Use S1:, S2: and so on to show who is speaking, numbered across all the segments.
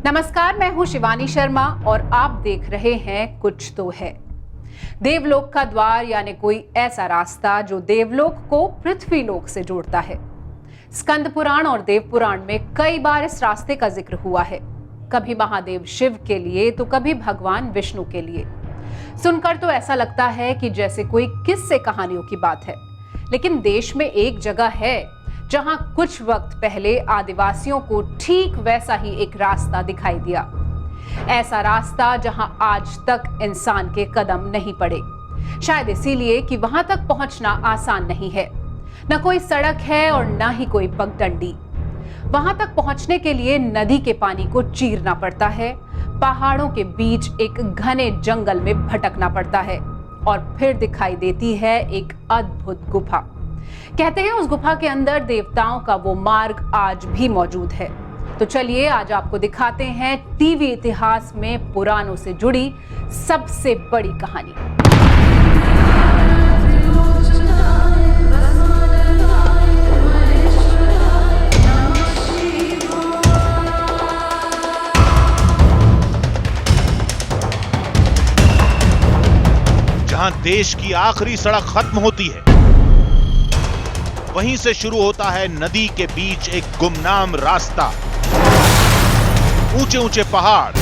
S1: नमस्कार, मैं हूं शिवानी शर्मा और आप देख रहे हैं कुछ तो है। देवलोक का द्वार यानी कोई ऐसा रास्ता जो देवलोक को पृथ्वीलोक से जोड़ता है। स्कंद पुराण और देव पुराण में कई बार इस रास्ते का जिक्र हुआ है, कभी महादेव शिव के लिए तो कभी भगवान विष्णु के लिए। सुनकर तो ऐसा लगता है कि जैसे कोई किस्से कहानियों की बात है, लेकिन देश में एक जगह है जहां कुछ वक्त पहले आदिवासियों को ठीक वैसा ही एक रास्ता दिखाई दिया। ऐसा रास्ता जहां आज तक इंसान के कदम नहीं पड़े, शायद इसीलिए कि वहां तक पहुंचना आसान नहीं है। न कोई सड़क है और न ही कोई पगडंडी। वहां तक पहुंचने के लिए नदी के पानी को चीरना पड़ता है, पहाड़ों के बीच एक घने जंगल में भटकना पड़ता है और फिर दिखाई देती है एक अद्भुत गुफा। कहते हैं उस गुफा के अंदर देवताओं का वो मार्ग आज भी मौजूद है। तो चलिए आज आपको दिखाते हैं टीवी इतिहास में पुराणों से जुड़ी सबसे बड़ी कहानी।
S2: जहां देश की आखिरी सड़क खत्म होती है, वहीं से शुरू होता है नदी के बीच एक गुमनाम रास्ता। ऊंचे ऊंचे पहाड़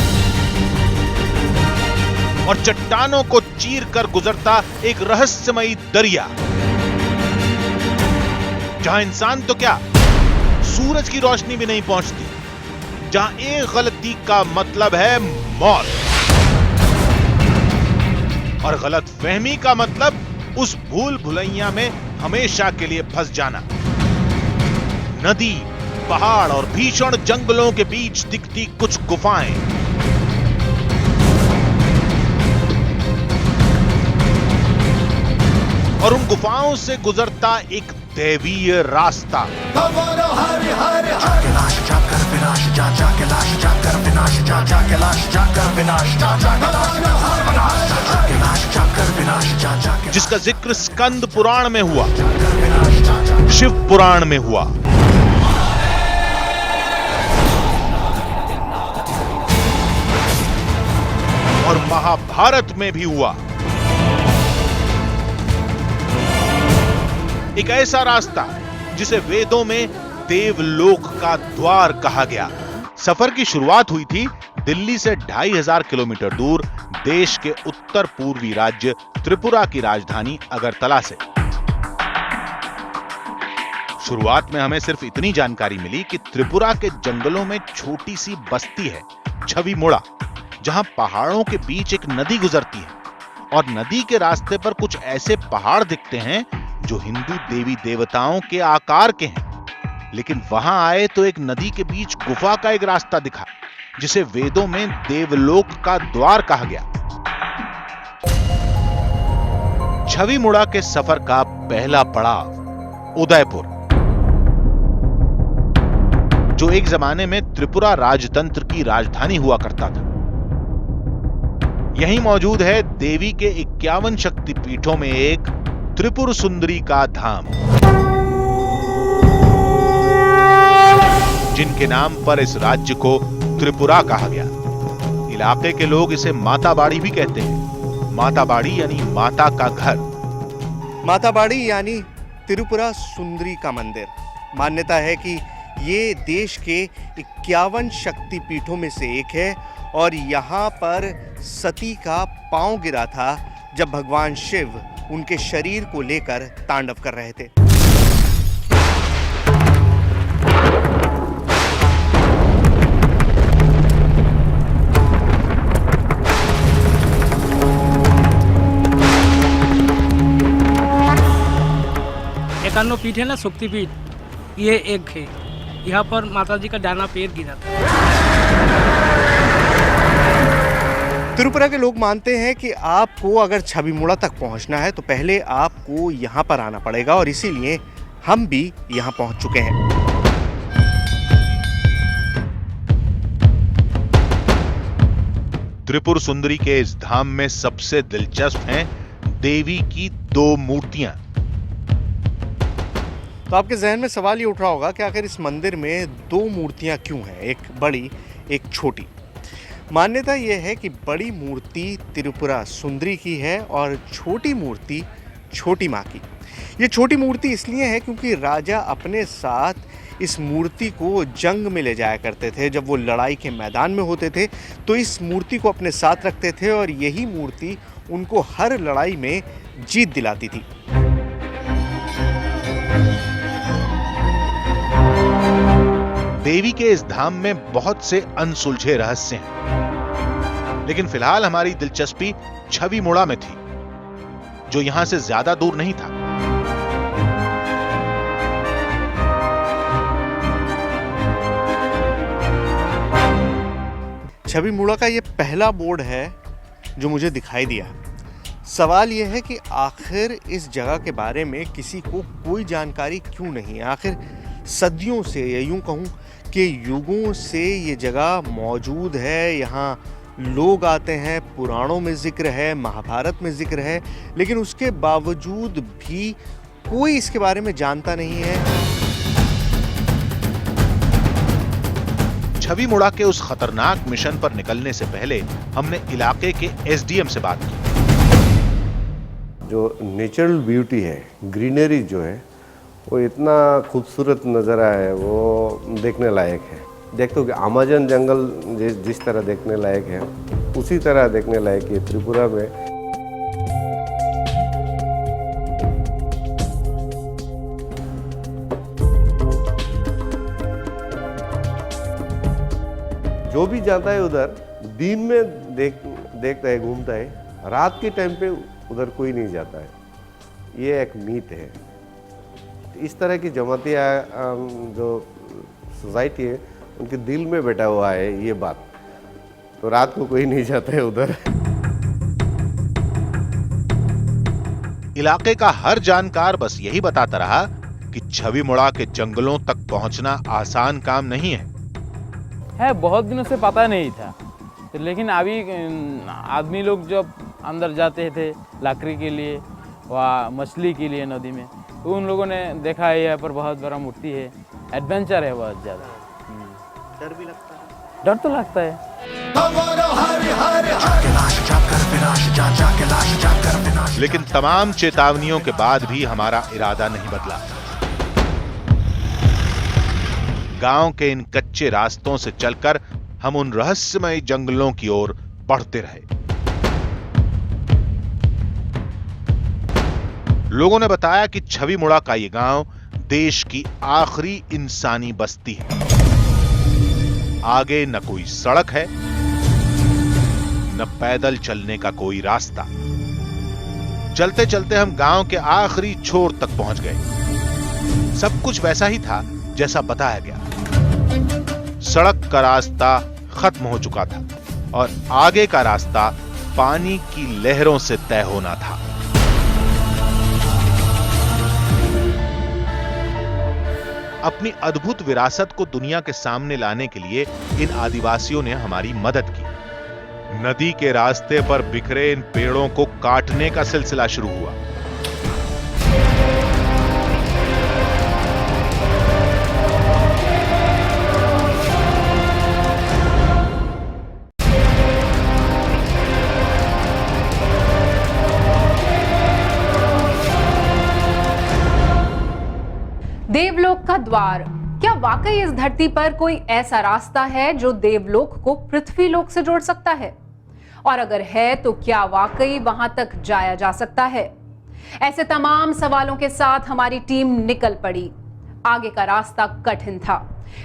S2: और चट्टानों को चीर कर गुजरता एक रहस्यमयी दरिया, जहां इंसान तो क्या, सूरज की रोशनी भी नहीं पहुंचती, जहां एक गलती का मतलब है मौत और गलतफहमी का मतलब उस भूल भुलैया में हमेशा के लिए फंस जाना। नदी, पहाड़ और भीषण जंगलों के बीच दिखती कुछ गुफाएं। और उन गुफाओं से गुजरता एक दैवीय रास्ता। जिसका जिक्र स्कंद पुराण में हुआ, शिव पुराण में हुआ और महाभारत में भी हुआ। एक ऐसा रास्ता जिसे वेदों में देवलोक का द्वार कहा गया। सफर की शुरुआत हुई थी दिल्ली से 2500 किलोमीटर दूर देश के उत्तर पूर्वी राज्य त्रिपुरा की राजधानी अगरतला से। शुरुआत में हमें सिर्फ इतनी जानकारी मिली कि त्रिपुरा के जंगलों में छोटी सी बस्ती है, छवि मुड़ा, जहां पहाड़ों के बीच एक नदी गुजरती है और नदी के रास्ते पर कुछ ऐसे पहाड़ दिखते हैं जो हिंदू देवी देवताओं के आकार के हैं। लेकिन वहां आए तो एक नदी के बीच गुफा का एक रास्ता दिखा, जिसे वेदों में देवलोक का द्वार कहा गया। छवि मुड़ा के सफर का पहला पड़ाव उदयपुर, जो एक जमाने में त्रिपुरा राजतंत्र की राजधानी हुआ करता था। यहीं मौजूद है देवी के 51 शक्तिपीठों में एक त्रिपुर सुंदरी का धाम, जिनके नाम पर इस राज्य को त्रिपुरा कहा गया। इलाके के लोग इसे माता बाड़ी भी कहते हैं। माता बाड़ी यानी माता का घर।
S3: माता बाड़ी यानी त्रिपुरा सुंदरी का मंदिर। मान्यता है कि ये देश के 51 शक्तिपीठों में से एक है और यहाँ पर सती का पांव गिरा था जब भगवान शिव उनके शरीर को लेकर तांडव कर रहे थे।
S4: एकान्नो पीठ है ना, शक्तिपीठ, ये एक है। यहाँ पर माता जी का दाना पैर गिरा था।
S3: त्रिपुरा के लोग मानते हैं कि आपको अगर छवि मुड़ा तक पहुंचना है तो पहले आपको यहाँ पर आना पड़ेगा और इसीलिए हम भी यहाँ पहुंच चुके हैं।
S2: त्रिपुर सुंदरी के इस धाम में सबसे दिलचस्प हैं देवी की 2 मूर्तियां।
S3: तो आपके जहन में सवाल ये उठ रहा होगा कि आखिर इस मंदिर में 2 मूर्तियां क्यों हैं, एक बड़ी एक छोटी। मान्यता यह है कि बड़ी मूर्ति त्रिपुरा सुंदरी की है और छोटी मूर्ति छोटी माँ की। ये छोटी मूर्ति इसलिए है क्योंकि राजा अपने साथ इस मूर्ति को जंग में ले जाया करते थे। जब वो लड़ाई के मैदान में होते थे तो इस मूर्ति को अपने साथ रखते थे और यही मूर्ति उनको हर लड़ाई में जीत दिलाती थी।
S2: देवी के इस धाम में बहुत से अनसुलझे रहस्य हैं, लेकिन फिलहाल हमारी दिलचस्पी छवि मुड़ा में थी, जो यहां से ज्यादा दूर नहीं था।
S3: छवि मुड़ा का ये पहला बोर्ड है जो मुझे दिखाई दिया। सवाल यह है कि आखिर इस जगह के बारे में किसी को कोई जानकारी क्यों नहीं। आखिर सदियों से, या यूं कहूं कि युगों से ये जगह मौजूद है। यहाँ लोग आते हैं, पुराणों में जिक्र है, महाभारत में जिक्र है, लेकिन उसके बावजूद भी कोई इसके बारे में जानता नहीं है।
S2: छवि मुड़ा के उस खतरनाक मिशन पर निकलने से पहले हमने इलाके के एसडीएम से बात की।
S5: जो नेचुरल ब्यूटी है, ग्रीनरी जो है, वो इतना खूबसूरत नज़ारा है, वो देखने लायक है। देखते हो कि अमेज़न जंगल जिस तरह देखने लायक है, उसी तरह देखने लायक है त्रिपुरा में। जो भी जाता है उधर दिन में देखता है, घूमता है, रात के टाइम पे उधर कोई नहीं जाता है। ये एक मीत है। इस तरह की जमातिया जो सोसाइटी है, उनके दिल में बैठा हुआ है ये बात, तो रात को कोई नहीं जाता है उधर।
S2: इलाके का हर जानकार बस यही बताता रहा कि छवि मुड़ा के जंगलों तक पहुंचना आसान काम नहीं है।
S6: बहुत दिनों से पता नहीं था, लेकिन अभी आदमी लोग जब अंदर जाते थे लकड़ी के लिए व मछली के लिए नदी में, तो उन लोगों ने देखा है यहाँ पर बहुत बड़ा मूर्ति है। एडवेंचर है बहुत ज़्यादा।
S3: डर भी लगता है?
S6: डर तो लगता है।
S2: लेकिन तमाम चेतावनियों के बाद भी हमारा इरादा नहीं बदला। गांव के इन कच्चे रास्तों से चलकर हम उन रहस्यमय जंगलों की ओर बढ़ते रहे। लोगों ने बताया कि छवि मुड़ा का ये गांव देश की आखिरी इंसानी बस्ती है। आगे न कोई सड़क है, न पैदल चलने का कोई रास्ता। चलते चलते हम गांव के आखिरी छोर तक पहुंच गए। सब कुछ वैसा ही था जैसा बताया गया। सड़क का रास्ता खत्म हो चुका था और आगे का रास्ता पानी की लहरों से तय होना था। अपनी अद्भुत विरासत को दुनिया के सामने लाने के लिए इन आदिवासियों ने हमारी मदद की। नदी के रास्ते पर बिखरे इन पेड़ों को काटने का सिलसिला शुरू हुआ।
S1: देवलोक का द्वार, क्या वाकई इस धरती पर कोई ऐसा रास्ता है जो देवलोक को पृथ्वीलोक से जोड़ सकता है? और अगर है तो क्या वाकई वहां तक जाया जा सकता है? ऐसे तमाम सवालों के साथ हमारी टीम निकल पड़ी। आगे का रास्ता कठिन था,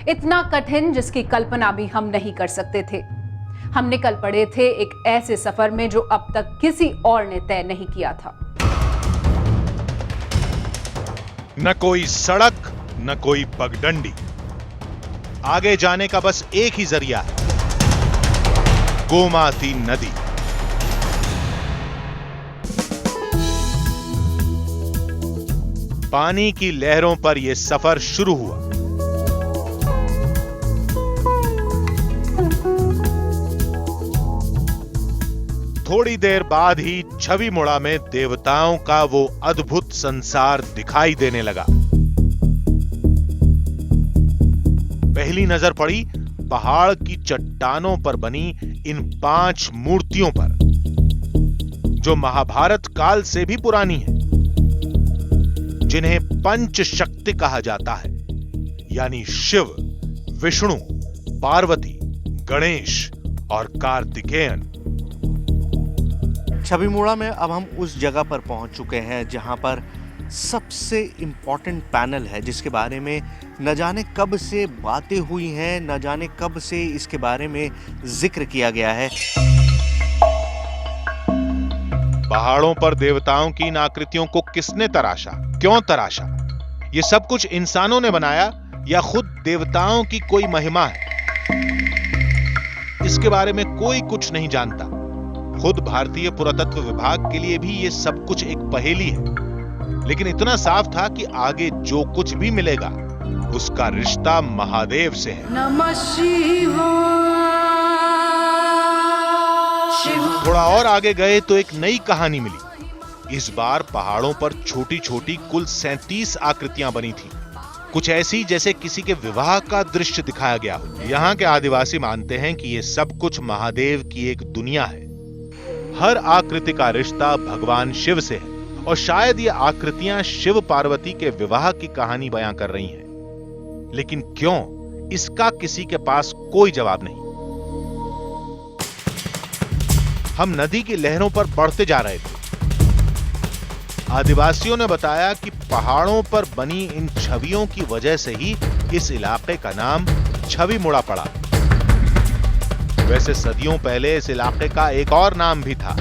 S1: इतना कठिन जिसकी कल्पना भी हम नहीं कर सकते थे। हम निकल पड़े थे एक ऐसे सफर में जो अब तक किसी और ने तय नहीं किया था।
S2: न कोई सड़क, न कोई पगडंडी। आगे जाने का बस एक ही जरिया है, गोमाती नदी। पानी की लहरों पर यह सफर शुरू हुआ। थोड़ी देर बाद ही छवि मुड़ा में देवताओं का वो अद्भुत संसार दिखाई देने लगा। पहली नजर पड़ी पहाड़ की चट्टानों पर बनी इन 5 मूर्तियों पर, जो महाभारत काल से भी पुरानी है, जिन्हें पंच शक्ति कहा जाता है, यानी शिव, विष्णु, पार्वती, गणेश और कार्तिकेयन।
S3: छवि मुड़ा में अब हम उस जगह पर पहुंच चुके हैं जहां पर सबसे इम्पोर्टेंट पैनल है, जिसके बारे में न जाने कब से बातें हुई हैं, न जाने कब से इसके बारे में जिक्र किया गया है।
S2: पहाड़ों पर देवताओं की इन आकृतियों को किसने तराशा, क्यों तराशा? ये सब कुछ इंसानों ने बनाया या खुद देवताओं की कोई महिमा है? इसके बारे में कोई कुछ नहीं जानता। खुद भारतीय पुरातत्व विभाग के लिए भी ये सब कुछ एक पहेली है। लेकिन इतना साफ था कि आगे जो कुछ भी मिलेगा उसका रिश्ता महादेव से है।
S7: नमः शिवाय।
S2: थोड़ा और आगे गए तो एक नई कहानी मिली। इस बार पहाड़ों पर छोटी छोटी कुल 37 आकृतियां बनी थी, कुछ ऐसी जैसे किसी के विवाह का दृश्य दिखाया गया हो। यहाँ के आदिवासी मानते हैं कि ये सब कुछ महादेव की एक दुनिया है। हर आकृति का रिश्ता भगवान शिव से है और शायद ये आकृतियां शिव पार्वती के विवाह की कहानी बयां कर रही हैं। लेकिन क्यों, इसका किसी के पास कोई जवाब नहीं। हम नदी की लहरों पर बढ़ते जा रहे थे। आदिवासियों ने बताया कि पहाड़ों पर बनी इन छवियों की वजह से ही इस इलाके का नाम छवि मुड़ा पड़ा। वैसे सदियों पहले इस इलाके का एक और नाम भी था,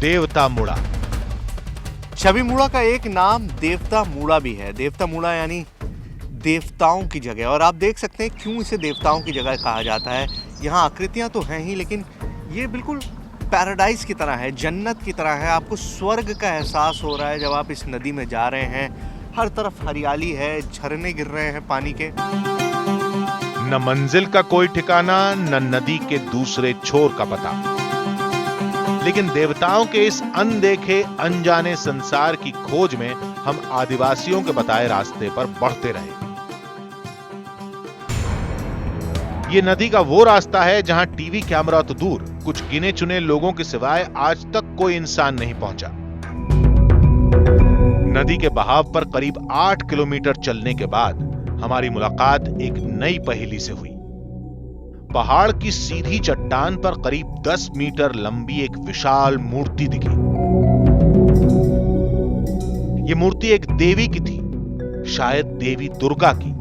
S2: देवता मुड़ा।
S3: छवि मुड़ा का एक नाम देवता मुड़ा भी है। देवता मुड़ा यानी देवताओं की जगह। और आप देख सकते हैं क्यों इसे देवताओं की जगह कहा जाता है। यहाँ आकृतियां तो हैं ही, लेकिन ये बिल्कुल पैराडाइज की तरह है, जन्नत की तरह है। आपको स्वर्ग का एहसास हो रहा है जब आप इस नदी में जा रहे हैं। हर तरफ हरियाली है, झरने गिर रहे हैं पानी के।
S2: न मंजिल का कोई ठिकाना, न नदी के दूसरे छोर का पता। लेकिन देवताओं के इस अनदेखे अनजाने संसार की खोज में हम आदिवासियों के बताए रास्ते पर बढ़ते रहे। ये नदी का वो रास्ता है जहां टीवी कैमरा तो दूर, कुछ गिने चुने लोगों के सिवाय आज तक कोई इंसान नहीं पहुंचा। नदी के बहाव पर करीब 8 किलोमीटर चलने के बाद हमारी मुलाकात एक नई पहेली से हुई। पहाड़ की सीधी चट्टान पर करीब 10 मीटर लंबी एक विशाल मूर्ति दिखी। यह मूर्ति एक देवी की थी, शायद देवी दुर्गा की।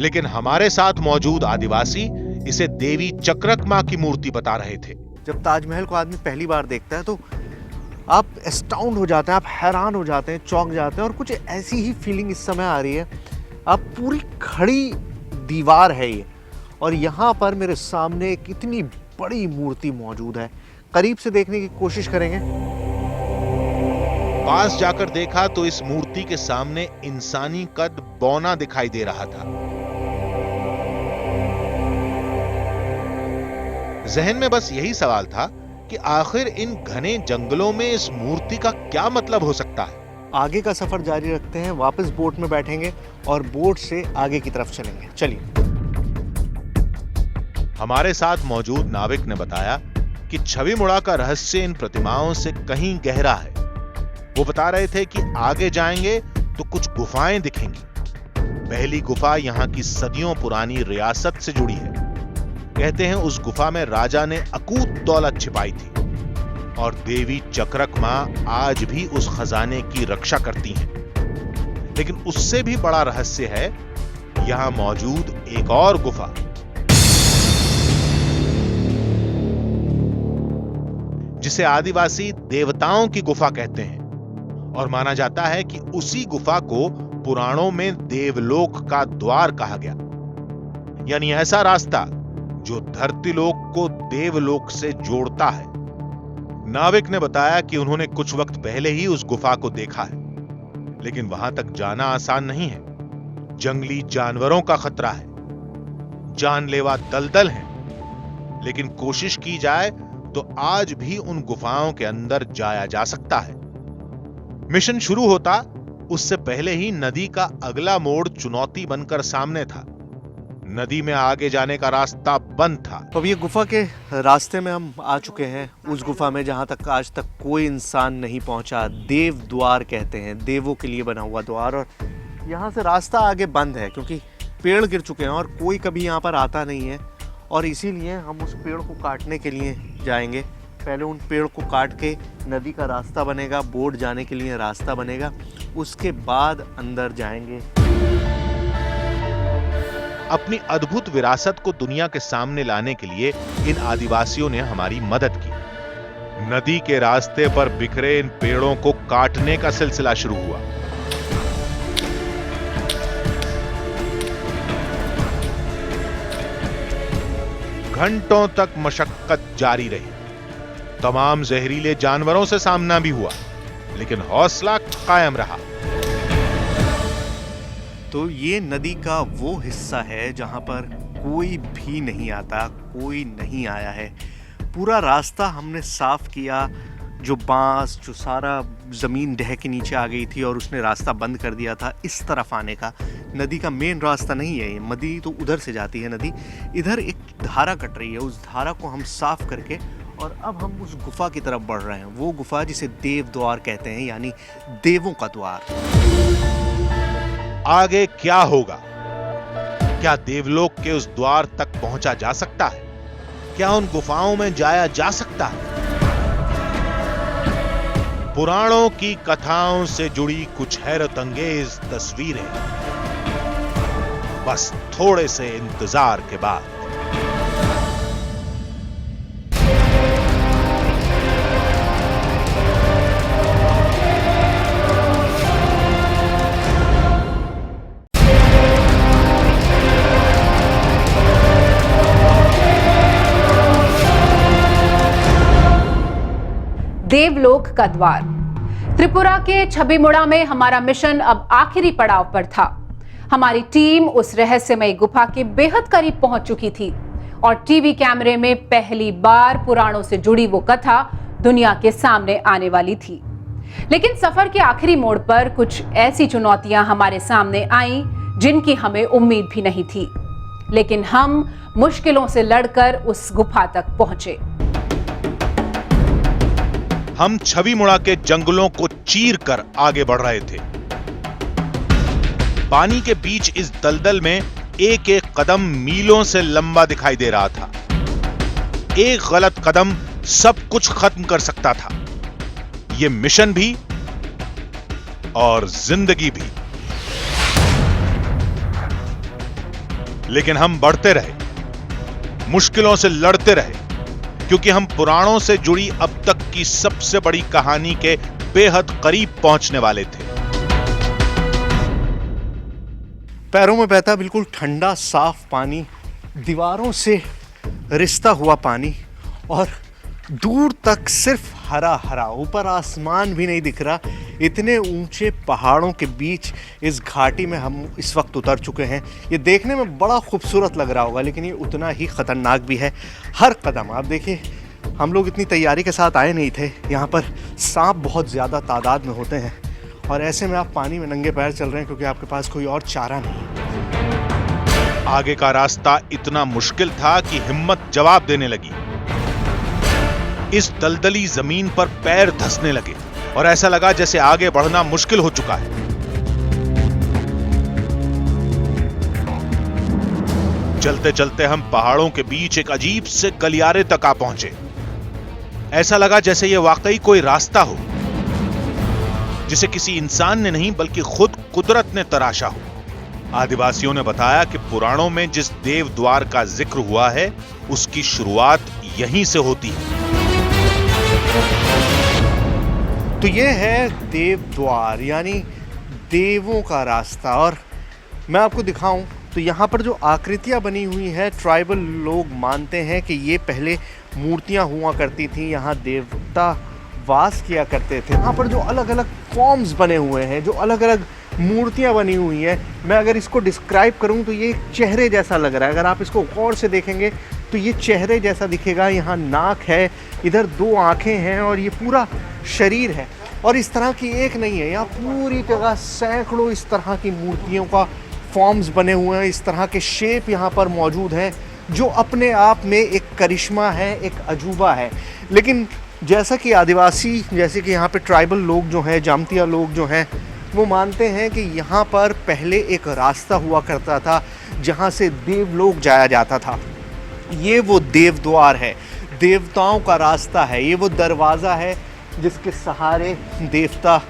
S2: लेकिन हमारे साथ मौजूद आदिवासी इसे देवी चक्रक मां की मूर्ति बता रहे थे।
S3: जब ताजमहल को आदमी पहली बार देखता है तो आप एस्टाउंड हो जाते हैं, आप हैरान हो जाते हैं, चौंक जाते हैं। और कुछ ऐसी ही फीलिंग इस समय आ रही है। अब पूरी खड़ी दीवार है ये, और यहाँ पर मेरे सामने एक इतनी बड़ी मूर्ति मौजूद है। करीब से देखने की कोशिश करेंगे।
S2: पास जाकर देखा तो इस मूर्ति के सामने इंसानी कद बौना दिखाई दे रहा था। जहन में बस यही सवाल था कि आखिर इन घने जंगलों में इस मूर्ति का क्या मतलब हो सकता है।
S3: आगे का सफर जारी रखते हैं, वापस बोट में बैठेंगे और बोट से आगे की तरफ चलेंगे। चलिए।
S2: हमारे साथ मौजूद नाविक ने बताया कि छवि मुड़ा का रहस्य इन प्रतिमाओं से कहीं गहरा है। वो बता रहे थे कि आगे जाएंगे तो कुछ गुफाएं दिखेंगी। पहली गुफा यहाँ की सदियों पुरानी रियासत से जुड़ी है। कहते हैं उस गुफा में राजा ने अकूत दौलत छिपाई थी और देवी चक्रक मां आज भी उस खजाने की रक्षा करती हैं। लेकिन उससे भी बड़ा रहस्य है यहां मौजूद एक और गुफा, जिसे आदिवासी देवताओं की गुफा कहते हैं। और माना जाता है कि उसी गुफा को पुराणों में देवलोक का द्वार कहा गया, यानी ऐसा रास्ता जो धरतीलोक को देवलोक से जोड़ता है। नाविक ने बताया कि उन्होंने कुछ वक्त पहले ही उस गुफा को देखा है, लेकिन वहां तक जाना आसान नहीं है। जंगली जानवरों का खतरा है, जानलेवा दलदल है। लेकिन कोशिश की जाए तो आज भी उन गुफाओं के अंदर जाया जा सकता है। मिशन शुरू होता उससे पहले ही नदी का अगला मोड़ चुनौती बनकर सामने था। नदी में आगे जाने का रास्ता बंद था।
S3: अब ये गुफा के रास्ते में हम आ चुके हैं, उस गुफा में जहाँ तक आज तक कोई इंसान नहीं पहुँचा। देव द्वार कहते हैं, देवों के लिए बना हुआ द्वार। और यहाँ से रास्ता आगे बंद है क्योंकि पेड़ गिर चुके हैं और कोई कभी यहाँ पर आता नहीं है। और इसीलिए हम उस पेड़ को काटने के लिए जाएंगे। पहले उन पेड़ को काट के नदी का रास्ता बनेगा, बोट जाने के लिए रास्ता बनेगा, उसके बाद अंदर जाएंगे।
S2: अपनी अद्भुत विरासत को दुनिया के सामने लाने के लिए इन आदिवासियों ने हमारी मदद की। नदी के रास्ते पर बिखरे इन पेड़ों को काटने का सिलसिला शुरू हुआ। घंटों तक मशक्कत जारी रही। तमाम जहरीले जानवरों से सामना भी हुआ, लेकिन हौसला कायम रहा।
S3: तो ये नदी का वो हिस्सा है जहाँ पर कोई भी नहीं आता, कोई नहीं आया है। पूरा रास्ता हमने साफ किया, जो बांस, जो सारा ज़मीन ढह के नीचे आ गई थी और उसने रास्ता बंद कर दिया था इस तरफ आने का। नदी का मेन रास्ता नहीं है ये, नदी तो उधर से जाती है नदी। इधर एक धारा कट रही है, उस धारा को हम साफ करके और अब हम उस गुफा की तरफ बढ़ रहे हैं। वो गुफा जिसे देव द्वार कहते हैं, यानी देवों का द्वार।
S2: आगे क्या होगा? क्या देवलोक के उस द्वार तक पहुंचा जा सकता है? क्या उन गुफाओं में जाया जा सकता है? पुराणों की कथाओं से जुड़ी कुछ हैरतअंगेज तस्वीरें बस थोड़े से इंतजार के बाद।
S1: देवलोक का द्वार। त्रिपुरा के छबीमुड़ा में हमारा मिशन अब आखिरी पड़ाव पर था। हमारी टीम उस रहस्यमयी गुफा के बेहद करीब पहुंच चुकी थी और टीवी कैमरे में पहली बार पुराणों से जुड़ी वो कथा दुनिया के सामने आने वाली थी। लेकिन सफर के आखिरी मोड़ पर कुछ ऐसी चुनौतियां हमारे सामने आईं जिनकी हमें उम्मीद भी नहीं थी। लेकिन हम मुश्किलों से लड़कर उस गुफा तक पहुंचे।
S2: हम छबीमुड़ा के जंगलों को चीर कर आगे बढ़ रहे थे। पानी के बीच इस दलदल में एक एक कदम मीलों से लंबा दिखाई दे रहा था। एक गलत कदम सब कुछ खत्म कर सकता था। यह मिशन भी और जिंदगी भी। लेकिन हम बढ़ते रहे, मुश्किलों से लड़ते रहे, क्योंकि हम पुराणों से जुड़ी अब तक की सबसे बड़ी कहानी के बेहद करीब पहुंचने वाले थे।
S3: पैरों में बहता बिल्कुल ठंडा साफ पानी, दीवारों से रिश्ता हुआ पानी और दूर तक सिर्फ हरा हरा, ऊपर आसमान भी नहीं दिख रहा। इतने ऊंचे पहाड़ों के बीच इस घाटी में हम इस वक्त उतर चुके हैं। ये देखने में बड़ा खूबसूरत लग रहा होगा, लेकिन ये उतना ही ख़तरनाक भी है। हर कदम आप देखिए, हम लोग इतनी तैयारी के साथ आए नहीं थे। यहाँ पर सांप बहुत ज़्यादा तादाद में होते हैं और ऐसे में आप पानी में नंगे पैर चल रहे हैं क्योंकि आपके पास कोई और चारा नहीं।
S2: आगे का रास्ता इतना मुश्किल था कि हिम्मत जवाब देने लगी। इस दलदली जमीन पर पैर धंसने लगे और ऐसा लगा जैसे आगे बढ़ना मुश्किल हो चुका है। चलते चलते हम पहाड़ों के बीच एक अजीब से गलियारे तक आ पहुंचे। ऐसा लगा जैसे यह वाकई कोई रास्ता हो, जिसे किसी इंसान ने नहीं बल्कि खुद कुदरत ने तराशा हो। आदिवासियों ने बताया कि पुराणों में जिस देव द्वार का जिक्र हुआ है, उसकी शुरुआत यहीं से होती है।
S3: तो ये है देव द्वार, यानी देवों का रास्ता। और मैं आपको दिखाऊं तो यहाँ पर जो आकृतियाँ बनी हुई हैं, ट्राइबल लोग मानते हैं कि ये पहले मूर्तियाँ हुआ करती थी, यहाँ देवता वास किया करते थे। यहाँ पर जो अलग अलग फॉर्म्स बने हुए हैं, जो अलग अलग मूर्तियाँ बनी हुई हैं, मैं अगर इसको डिस्क्राइब करूँ तो ये चेहरे जैसा लग रहा है। अगर आप इसको गौर से देखेंगे तो ये चेहरे जैसा दिखेगा। यहाँ नाक है, इधर 2 आँखें हैं और ये पूरा शरीर है। और इस तरह की एक नहीं है, यहाँ पूरी जगह सैकड़ों इस तरह की मूर्तियों का फॉर्म्स बने हुए हैं, इस तरह के शेप यहाँ पर मौजूद हैं जो अपने आप में एक करिश्मा है, एक अजूबा है। लेकिन जैसा कि आदिवासी, जैसे कि यहाँ पे ट्राइबल लोग जो हैं, जामतिया लोग जो हैं, वो मानते हैं कि यहाँ पर पहले एक रास्ता हुआ करता था जहाँ से देवलोक जाया जाता था। ये वो देवद्वार है, देवताओं का रास्ता है, ये वो दरवाज़ा है जिसके सहारे देवता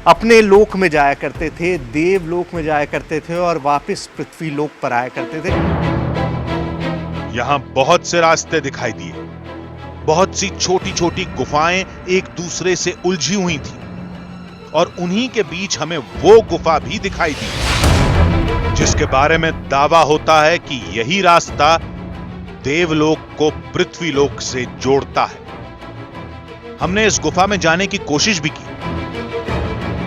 S3: अपने लोक में जाया करते थे, देवलोक में जाया करते थे और वापस पृथ्वी लोक पर आया करते थे।
S2: यहाँ बहुत से रास्ते दिखाई दिए, बहुत सी छोटी छोटी गुफाएं एक दूसरे से उलझी हुई थी और उन्हीं के बीच हमें वो गुफा भी दिखाई दी जिसके बारे में दावा होता है कि यही रास्ता देवलोक को पृथ्वीलोक से जोड़ता है। हमने इस गुफा में जाने की कोशिश भी की,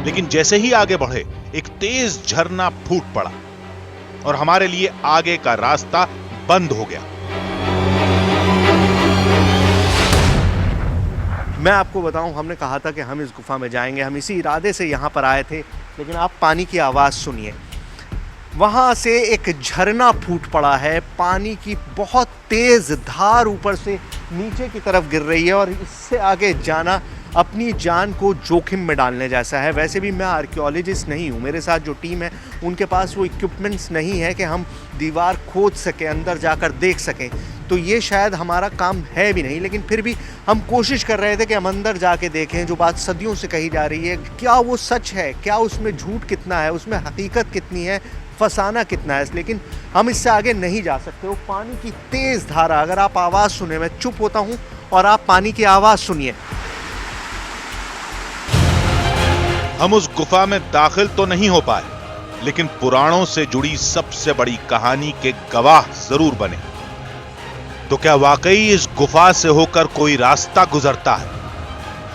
S2: लेकिन जैसे ही आगे बढ़े एक तेज झरना फूट पड़ा और हमारे लिए आगे का रास्ता बंद हो गया।
S3: मैं आपको बताऊं, हमने कहा था कि हम इस गुफा में जाएंगे, हम इसी इरादे से यहाँ पर आए थे, लेकिन आप पानी की आवाज़ सुनिए। वहाँ से एक झरना फूट पड़ा है, पानी की बहुत तेज़ धार ऊपर से नीचे की तरफ गिर रही है और इससे आगे जाना अपनी जान को जोखिम में डालने जैसा है। वैसे भी मैं आर्कियोलॉजिस्ट नहीं हूँ, मेरे साथ जो टीम है उनके पास वो इक्विपमेंट्स नहीं है कि हम दीवार खोद सकें, अंदर जाकर देख सकें, तो ये शायद हमारा काम है भी नहीं। लेकिन फिर भी हम कोशिश कर रहे थे कि हम अंदर जाके देखें जो बात सदियों से कही जा रही है, क्या वो सच है, क्या उसमें झूठ कितना है, उसमें हकीकत कितनी है, फसाना कितना है। लेकिन हम इससे आगे नहीं जा सकते। वो पानी की तेज़ धारा, अगर आप आवाज़ सुने, मैं चुप होता हूँ और आप पानी की आवाज़ सुनिए।
S2: हम उस गुफा में दाखिल तो नहीं हो पाए, लेकिन पुराणों से जुड़ी सबसे बड़ी कहानी के गवाह जरूर बने। तो क्या वाकई इस गुफा से होकर कोई रास्ता गुजरता है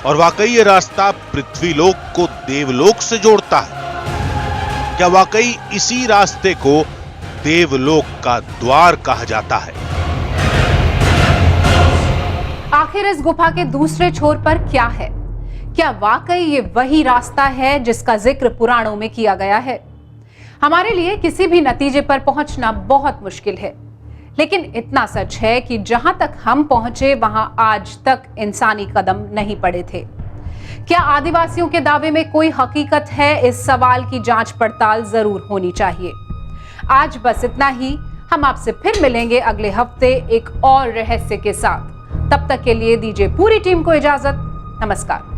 S2: और वाकई ये रास्ता पृथ्वीलोक को देवलोक से जोड़ता है? क्या वाकई इसी रास्ते को देवलोक का द्वार कहा जाता है?
S1: आखिर इस गुफा के दूसरे छोर पर क्या है? क्या वाकई ये वही रास्ता है जिसका जिक्र पुराणों में किया गया है? हमारे लिए किसी भी नतीजे पर पहुंचना बहुत मुश्किल है, लेकिन इतना सच है कि जहां तक हम पहुंचे वहां आज तक इंसानी कदम नहीं पड़े थे। क्या आदिवासियों के दावे में कोई हकीकत है? इस सवाल की जांच पड़ताल जरूर होनी चाहिए। आज बस इतना ही। हम आपसे फिर मिलेंगे अगले हफ्ते एक और रहस्य के साथ। तब तक के लिए दीजिए पूरी टीम को इजाजत। नमस्कार।